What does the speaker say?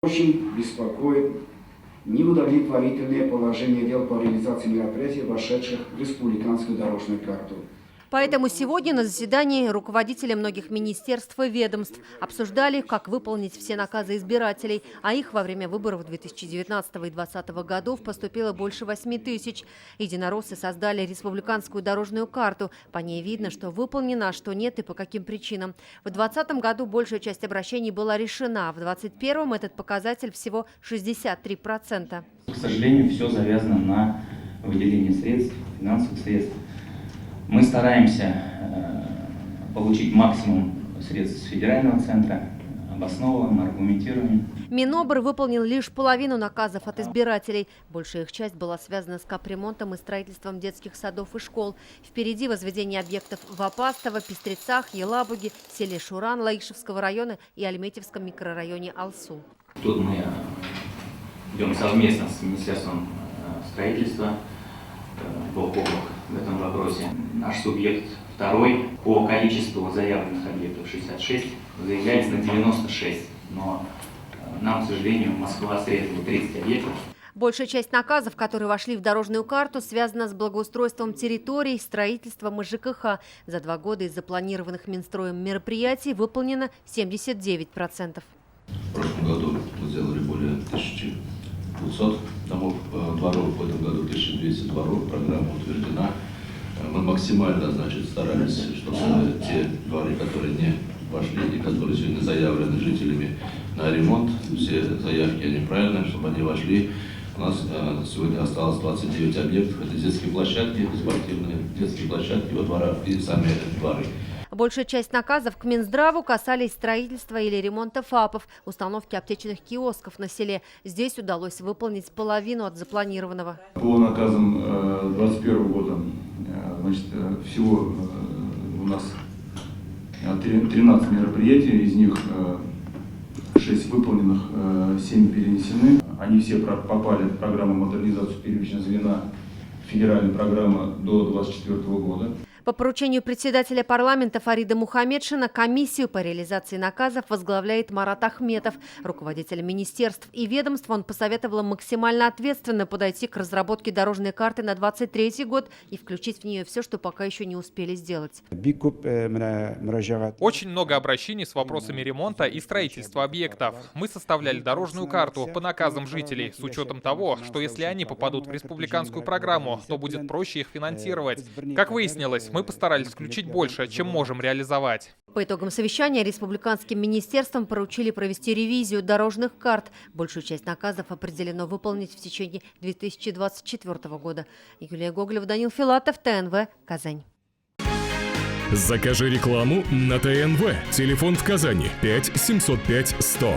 Очень беспокоит неудовлетворительное положение дел по реализации мероприятий, вошедших в республиканскую дорожную карту. Поэтому сегодня на заседании руководители многих министерств и ведомств обсуждали, как выполнить все наказы избирателей, а их во время выборов 2019 и 2020 годов поступило больше 8 тысяч. Единороссы создали республиканскую дорожную карту. По ней видно, что выполнено, а что нет и по каким причинам. В 2020 году большая часть обращений была решена, а в 2021 этот показатель всего 63%. К сожалению, все завязано на выделении средств, финансовых средств. Мы стараемся получить максимум средств с федерального центра, обоснованным, аргументированным. Минобр выполнил лишь половину наказов от избирателей. Большая их часть была связана с капремонтом и строительством детских садов и школ. Впереди возведение объектов в Апастово, Пестрецах, Елабуге, селе Шуран Лаишевского района и Альметьевском микрорайоне Алсу. Тут мы идем совместно с Министерством строительства бок о бок в этом вопросе. Наш субъект второй по количеству заявленных объектов 66, заявляется на 96, но нам, к сожалению, Москва срезала 30 объектов. Большая часть наказов, которые вошли в дорожную карту, связана с благоустройством территорий, строительством и ЖКХ. За 2 года из запланированных Минстроем мероприятий выполнено 79%. В прошлом году мы сделали более 1200 домов, дворов, в этом году 1200 дворов, программа утверждена. Мы максимально, старались, чтобы те дворы, которые не вошли и которые сегодня заявлены жителями на ремонт, все заявки они правильные, чтобы они вошли. У нас сегодня осталось 29 объектов, это детские площадки, спортивные детские площадки во дворах и сами дворы. Большая часть наказов к Минздраву касались строительства или ремонта ФАПов, установки аптечных киосков на селе. Здесь удалось выполнить половину от запланированного. По наказам 2021 года всего у нас 13 мероприятий, из них 6 выполненных, 7 перенесены. Они все попали в программу модернизации первичного звена, федеральная программа до 2024 года. По поручению председателя парламента Фарида Мухаммедшина комиссию по реализации наказов возглавляет Марат Ахметов. Руководителям министерств и ведомств он посоветовал максимально ответственно подойти к разработке дорожной карты на 2023 год и включить в нее все, что пока еще не успели сделать. Очень много обращений с вопросами ремонта и строительства объектов. Мы составляли дорожную карту по наказам жителей с учетом того, что если они попадут в республиканскую программу, то будет проще их финансировать. Как выяснилось, мы постарались включить больше, чем можем реализовать. По итогам совещания республиканским министерствам поручили провести ревизию дорожных карт. Большую часть наказов определено выполнить в течение 2024 года. Юлия Гоголева, Данил Филатов, ТНВ, Казань. Закажи рекламу на ТНВ. Телефон в Казани 5 705 100.